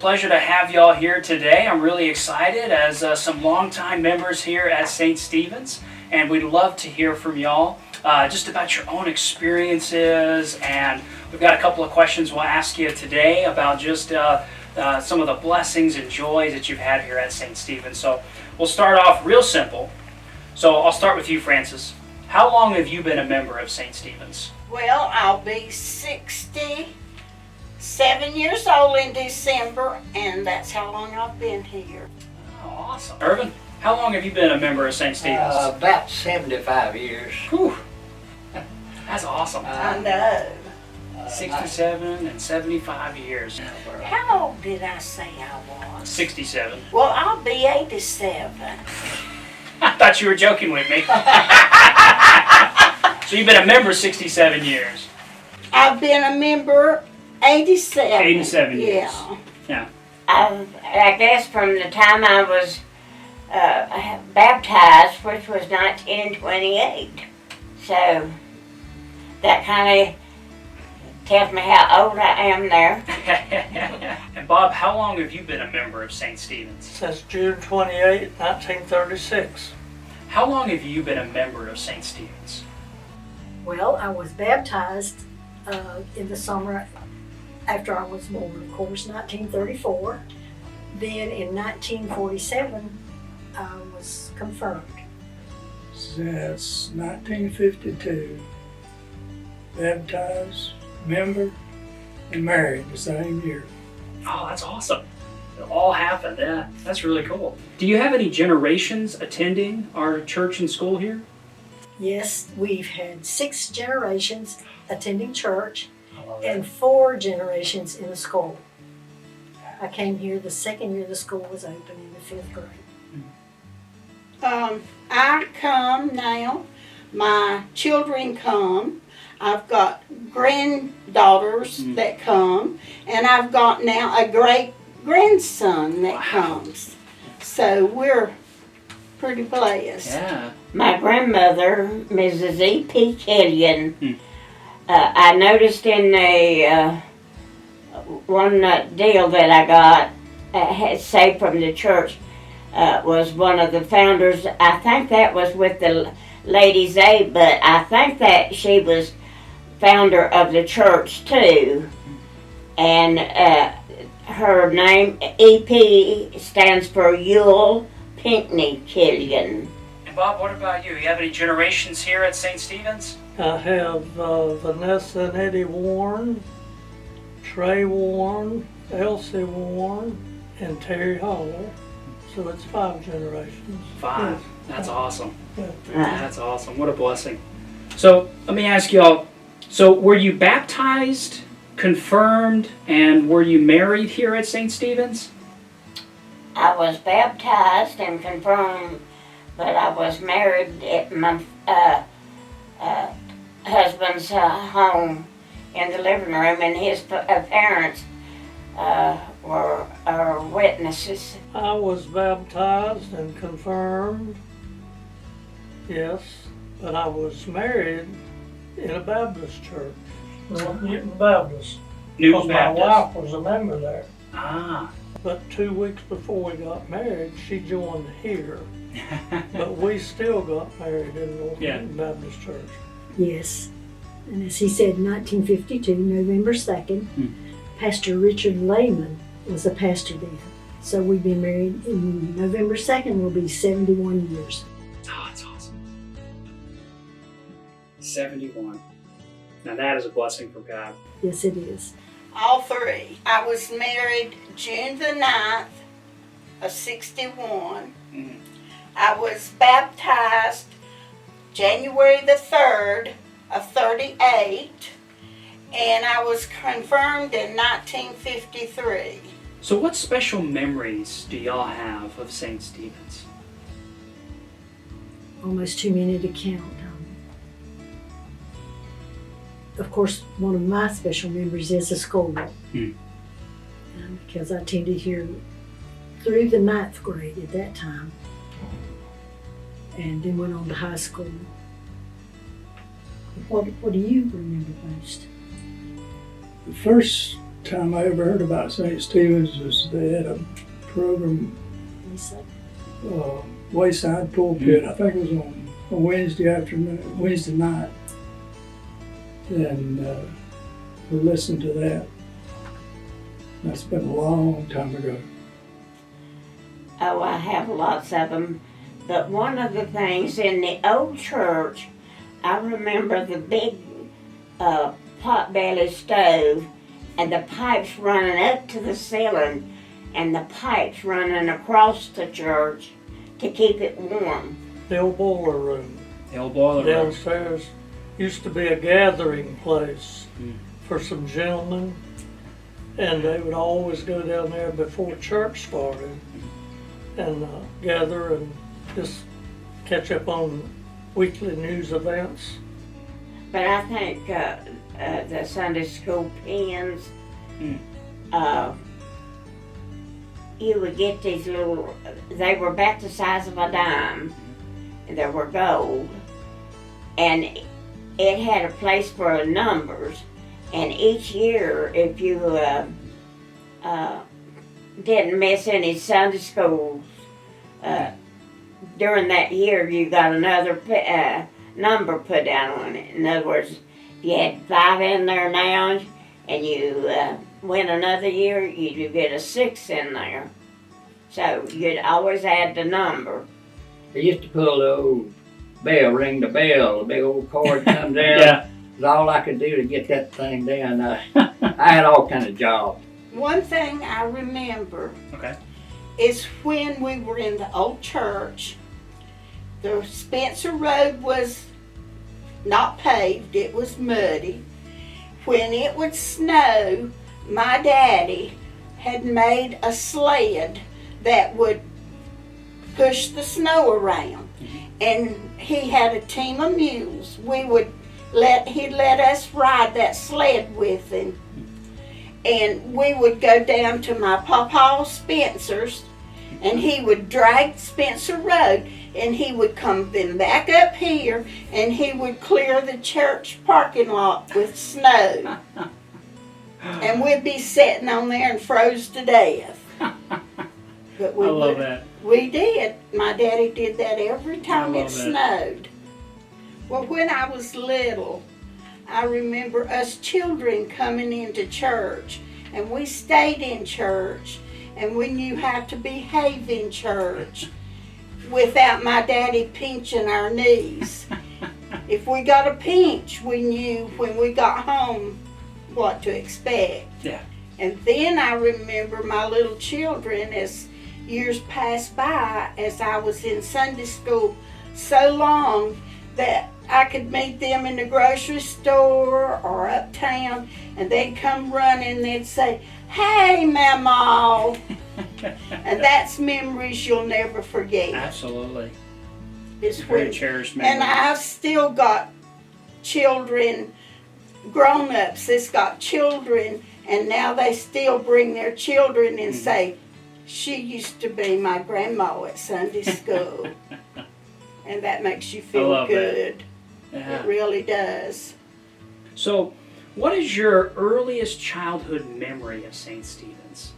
pleasure to have y'all here today. I'm really excited as some longtime members here at St. Stephen's, and we'd love to hear from y'all just about your own experiences, and we've got a couple of questions we'll ask you today about just some of the blessings and joys that you've had here at St. Stephen's. So we'll start off real simple. So I'll start with you, Frances. How long have you been a member of St. Stephen's? Well, I'll be 67 years old in December, and that's how long I've been here. Oh, awesome. Irvin, how long have you been a member of St. Stephen's? About 75 years. Whew. That's awesome. I know. 67 and 75 years. How old did I say I was? 67. Well, I'll be 87. I thought you were joking with me. So you've been a member 67 years. I've been a member 87. 87 years. Yeah. Yeah. I guess from the time I was baptized, which was 1928. So that kind of tells me how old I am there. And Bob, how long have you been a member of St. Stephen's? Since June 28, 1936. How long have you been a member of St. Stephen's? Well, I was baptized in the summer after I was born, of course, 1934. Then in 1947, I was confirmed. Since 1952, baptized, member, and married the same year. Oh, that's awesome. It all happened. Yeah, that's really cool. Do you have any generations attending our church and school here? Yes, we've had 6 generations attending church and 4 generations in the school. I came here the second year the school was open in the 5th grade. I come now. My children come. I've got granddaughters that come, and I've got now a great grandson that comes. So we're pretty blessed. Yeah. My grandmother, Mrs. E.P. Killian, I noticed in the one deal that I got, had saved from the church, was one of the founders. I think that was with the Ladies' Aid, but I think that she was founder of the church too. And her name, E.P., stands for Yule Pinckney Killian. And Bob, what about you? You have any generations here at St. Stephen's? I have Vanessa and Eddie Warren, Trey Warren, Elsie Warren, and Terry Holler. So it's 5 generations. 5. That's awesome. Yeah. That's awesome. What a blessing. So let me ask y'all, so were you baptized, confirmed, and were you married here at St. Stephen's? I was baptized and confirmed, but I was married at my husband's home in the living room, and his parents were witnesses. I was baptized and confirmed, yes, but I was married in a Baptist church. Newton Baptist. Newton Because my Baptist. wife was a member there. Ah. But 2 weeks before we got married, she joined here. But we still got married in North Newton Baptist Church. Yes, and as he said, 1952, November 2nd, Pastor Richard Lehman was the pastor then. So we've been married in November 2nd, will be 71 years. Oh, that's awesome. 71. Now that is a blessing from God. Yes, it is. All 3. I was married June the 9th of 61. I was baptized January the 3rd of 38. And I was confirmed in 1953. So what special memories do y'all have of St. Stephen's? Almost too many to count. Of course, one of my special memories is the school. Because I attended here through the 9th grade at that time. And then went on to high school. What do you remember most? The first time I ever heard about St. Stephen's was they had a program, Wayside Pulpit. I think it was on a Wednesday night. And we listened to that. That's been a long time ago. Oh, I have lots of them. But one of the things in the old church, I remember the big potbelly stove and the pipes running up to the ceiling and the pipes running across the church to keep it warm. The old boiler room The old boiler room. downstairs used to be a gathering place for some gentlemen, and they would always go down there before church started and gather and just catch up on weekly news events. But I think the Sunday school pens, you would get these little, they were about the size of a dime, and they were gold, and it had a place for numbers, and each year, if you didn't miss any Sunday schools, during that year you got another number put down on it. In other words, if you had 5 in there now and you went another year, you'd get a 6 in there. So you'd always add the number. They used to pull the old bell, ring the bell, the big old cord come down. Yeah. It was all I could do to get that thing down. I had all kind of jobs. One thing I remember Okay. is when we were in the old church, the Spencer Road was not paved, it was muddy. When it would snow, my daddy had made a sled that would push the snow around. And he had a team of mules. He'd let us ride that sled with him. And we would go down to my Papa Spencer's, and he would drag Spencer Road, and he would come then back up here, and he would clear the church parking lot with snow. And we'd be sitting on there and froze to death. But I love that. we did. My daddy did that every time I it love that. snowed. Well, when I was little, I remember us children coming into church, and we stayed in church, and we knew how to behave in church without my daddy pinching our knees. If we got a pinch, we knew when we got home what to expect. Yeah. And then I remember my little children, as years passed by, as I was in Sunday school so long that I could meet them in the grocery store or uptown, and they'd come running and they'd say, "Hey, Mama." And that's memories you'll never forget. Absolutely. It's Very when, cherished memories. and I've still got children, grown-ups that's got children, and now they still bring their children and say, "She used to be my grandma at Sunday school." And that makes you I feel love that. good. Yeah. It really does. So, what is your earliest childhood memory of St. Stephen's?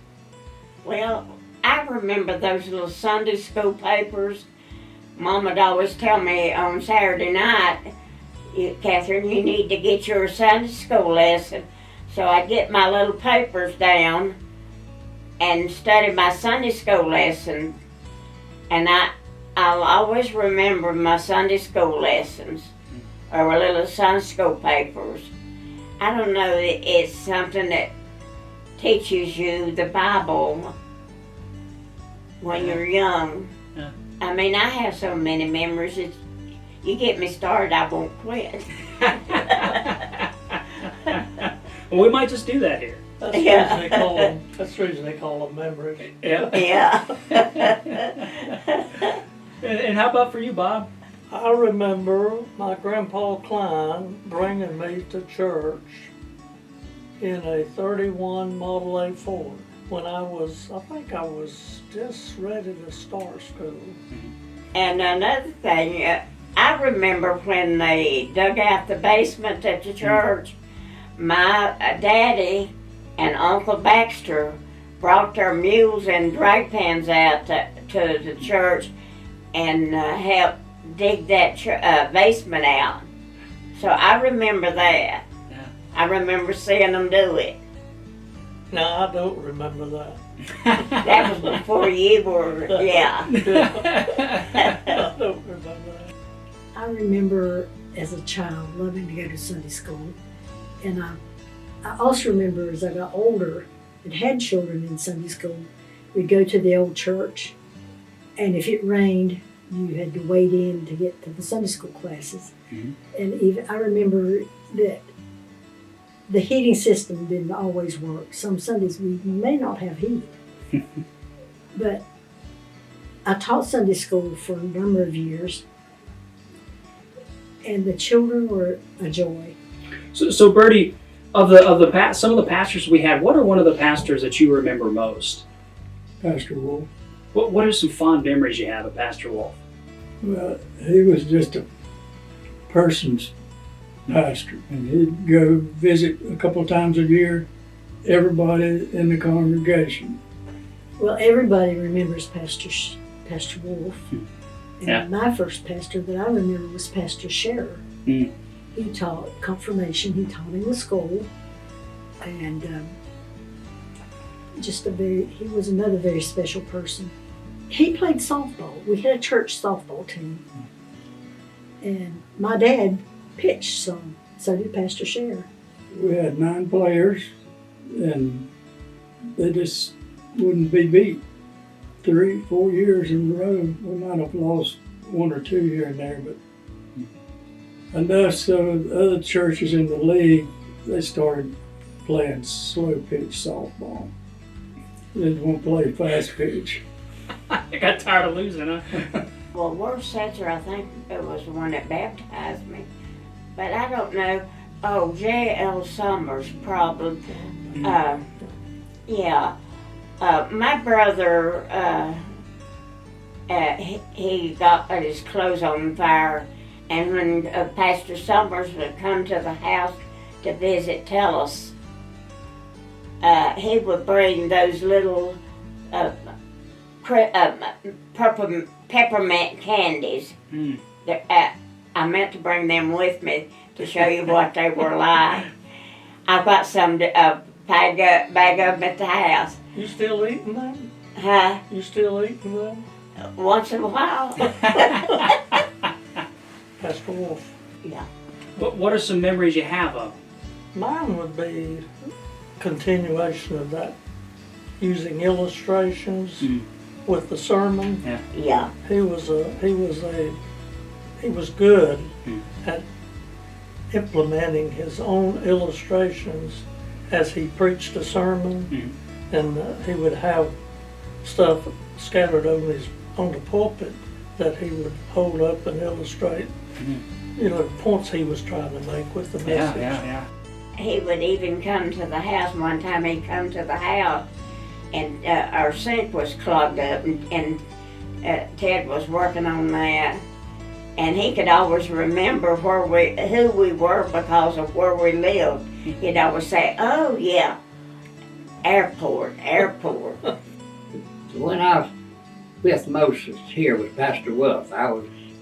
Well, I remember those little Sunday school papers. Mama'd always tell me on Saturday night, "Catherine, you need to get your Sunday school lesson." So I'd get my little papers down and study my Sunday school lesson. And I'll always remember my Sunday school lessons or little Sunday school papers. I don't know, it's something that teaches you the Bible when you're young. Yeah. I mean, I have so many memories. You get me started, I won't quit. Well, we might just do that here. That's the Yeah. reason they call them. That's the reason they call them memories. Yeah. Yeah. And how about for you, Bob? I remember my grandpa Klein bringing me to church in a 31 Model A Ford when I think I was just ready to start school. And another thing, I remember when they dug out the basement at the church, my daddy and Uncle Baxter brought their mules and drag pans out to the church and helped dig that basement out. So I remember that. Yeah. I remember seeing them do it. No, I don't remember that. That was before you were, yeah. I don't remember that. I remember as a child loving to go to Sunday school, and I also remember as I got older and had children in Sunday school, we'd go to the old church, and if it rained, you had to wait in to get to the Sunday school classes. Mhm. And even I remember that the heating system didn't always work. Some Sundays we may not have heat. But I taught Sunday school for a number of years, and the children were a joy. So Bertie, some of the pastors we had, what are one of the pastors that you remember most? Pastor Wolf. What are some fond memories you have of Pastor Wolf? Well, he was just a person's pastor, and he'd go visit a couple times a year, everybody in the congregation. Well, everybody remembers Pastor Wolf. And Yeah. my first pastor that I remember was Pastor Scherer. Mm. He taught confirmation. He taught in the school, and he was another very special person. He played softball. We had a church softball team, and my dad pitched some. So did Pastor Scherer. We had 9 players, and they just wouldn't be beat. 3-4 years in a row, we might have lost 1 or 2 here and there, but enough so other churches in the league, they started playing slow pitch softball. They didn't want to play fast pitch. I got tired of losing, huh? Well, Worth Setzer, I think it was the one that baptized me. But I don't know. Oh, J.L. Summers, probably. Yeah. My brother, he got his clothes on fire, and when Pastor Summers would come to the house to visit, tell us, he would bring those little peppermint candies. Mm. I meant to bring them with me to show you what they were like. I've got some bag of them at the house. You still eating them? Huh? You still eating them? Once in a while. Pastor Wolf. Yeah. What are some memories you have of? Mine would be continuation of that, using illustrations with the sermon. Yeah. He was good at implementing his own illustrations as he preached a sermon, and he would have stuff scattered on the pulpit that he would hold up and illustrate. You know, the points he was trying to make with the message. Yeah. He would even come to the house. One time he'd come to the house, and our sink was clogged up, and Ted was working on that. And he could always remember who we were because of where we lived. He'd always say, "Oh yeah, airport." When I was with Moses here with Pastor Wolf,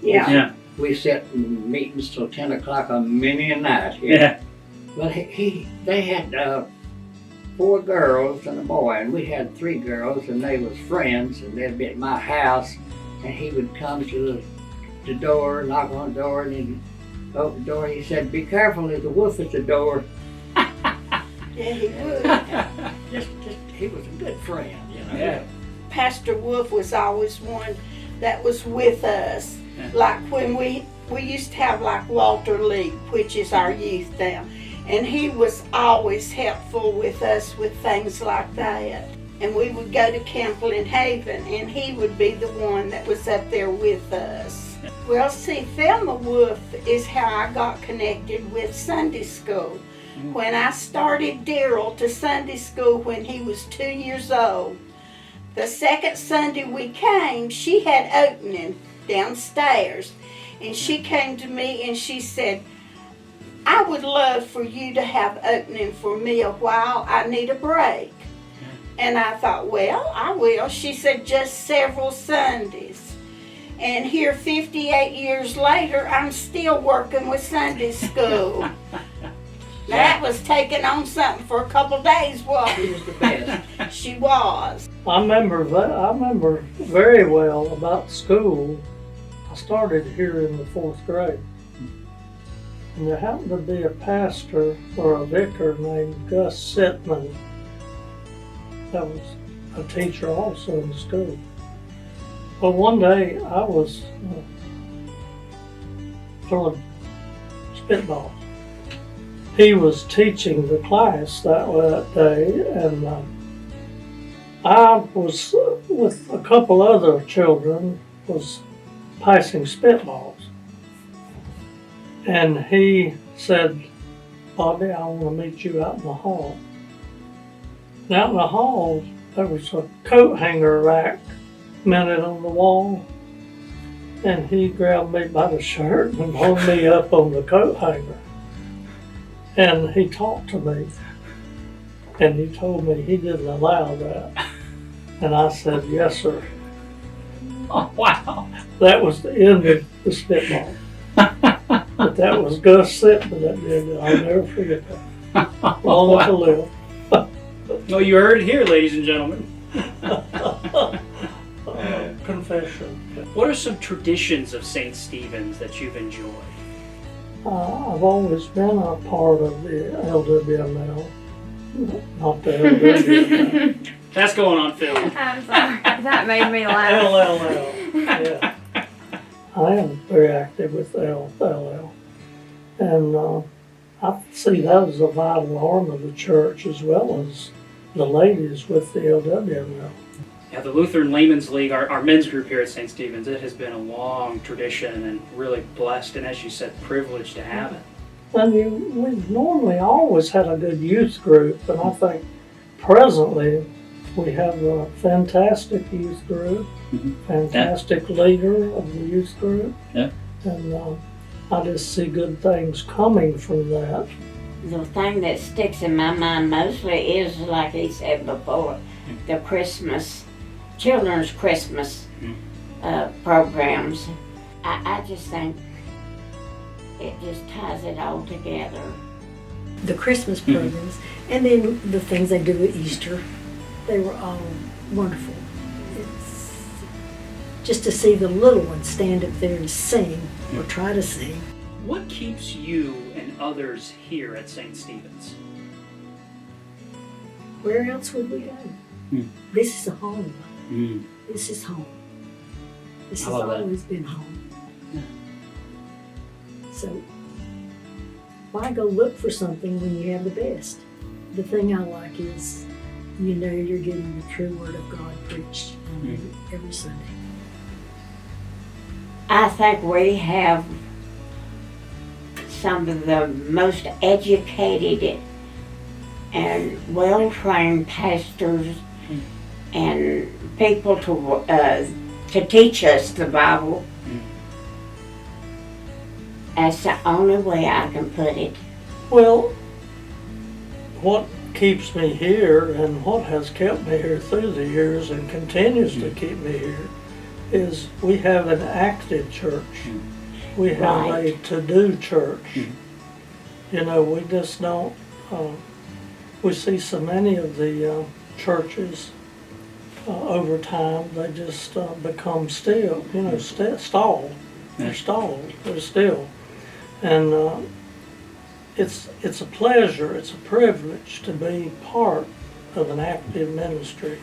Yeah. we sat in meetings till 10 o'clock on many a night here. Yeah. Well, they had 4 girls and a boy, and we had 3 girls, and they was friends, and they'd be at my house, and he would come to the door, knock on the door, and he'd open the door. He said, "Be careful, there's a wolf at the door." Yeah, he would. Just he was a good friend, you know. Yeah. Pastor Wolf was always one that was with us. Yeah. Like when we used to have like Walter Lee, which is our youth now, and he was always helpful with us with things like that. And we would go to Campbell Haven, and he would be the one that was up there with us. Well, see, Thelma Wolf is how I got connected with Sunday school. When I started Daryl to Sunday school when he was 2 years old, the second Sunday we came, she had opening downstairs. And she came to me and she said, I would love for you to have opening for me a while. I need a break. And I thought, well, I will. She said, just several Sundays. And here 58 years later, I'm still working with Sunday school. That was taking on something for a couple days, wasn't She was the best. it? She was. I remember very well about school. I started here in the 4th grade. And there happened to be a pastor or a vicar named Gus Sitman that was a teacher also in the school. Well, one day I was throwing spitballs. He was teaching the class that day, and I was with a couple other children, was passing spitballs. And he said, Bobby, I want to meet you out in the hall. And out in the hall, there was a coat hanger rack mounted on the wall. And he grabbed me by the shirt and hung me up on the coat hanger. And he talked to me. And he told me he didn't allow that. And I said, yes, sir. Oh, wow. That was the end of the spitball. But that was Gus Sitman that did it. I'll never forget that. Long as I live. Well, you heard it here, ladies and gentlemen. Confession. What are some traditions of St. Stephen's that you've enjoyed? I've always been a part of the LWML. Not the LWML. That's going on film. I'm sorry. That made me laugh. LLL. Yeah. I am very active with the LLL. And I see that as a vital arm of the church as well as the ladies with the LWML. Yeah, the Lutheran Laymen's League, our men's group here at St. Stephen's, it has been a long tradition and really blessed and, as you said, privileged to have it. And we've normally always had a good youth group, and I think presently we have a fantastic youth group, fantastic leader of the youth group, and I just see good things coming from that. The thing that sticks in my mind mostly is, like he said before, the children's Christmas programs. I just think it just ties it all together. The Christmas programs, and then the things they do at Easter, they were all wonderful. It's just to see the little ones stand up there and sing, or try to sing. What keeps you and others here at St. Stephen's? Where else would we go? This is a home. This is home. This has always been home. So why go look for something when you have the best? The thing I like is, you know, you're getting the true word of God preached every Sunday. I think we have some of the most educated and well-trained pastors and people to teach us the Bible. That's the only way I can put it. Well, what keeps me here and what has kept me here through the years and continues to keep me here is we have an active church. We have a to-do church. You know, we just don't, we see so many of the churches over time, they just become still, you know, stalled. They're stalled, they're still. And it's a pleasure, it's a privilege to be part of an active ministry.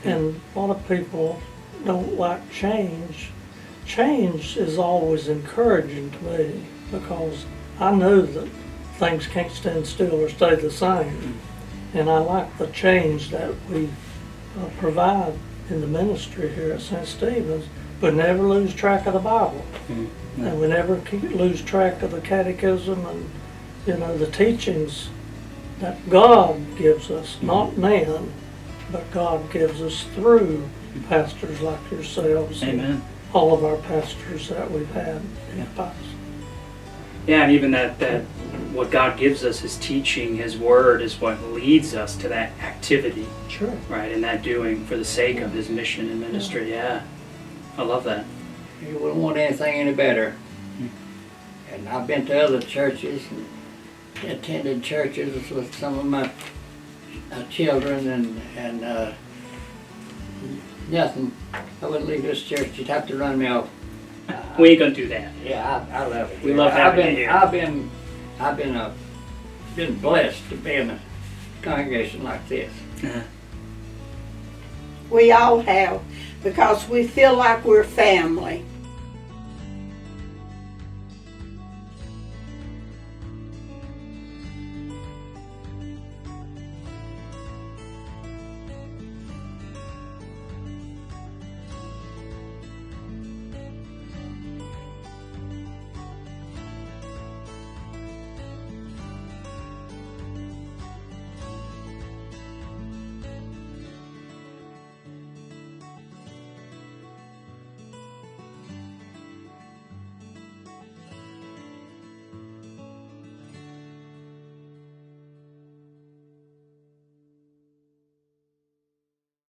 And a lot of people don't like change. Change is always encouraging to me because I know that things can't stand still or stay the same. And I like the change that we provide in the ministry here at St. Stephen's, but never lose track of the Bible. And we never lose track of the catechism and, you know, the teachings that God gives us, not man, but God gives us through pastors like yourselves. Amen. And all of our pastors that we've had in the past. Yeah, and even that what God gives us, His teaching, His Word, is what leads us to that activity, Sure. right? And that doing for the sake of His mission and ministry. Yeah, I love that. You wouldn't want anything any better. And I've been to other churches and attended churches with some of my children and nothing. I wouldn't leave this church. You'd have to run me off. We ain't gonna do that. Yeah, I love it. We love having you here. I've been blessed to be in a congregation like this. We all have, because we feel like we're family.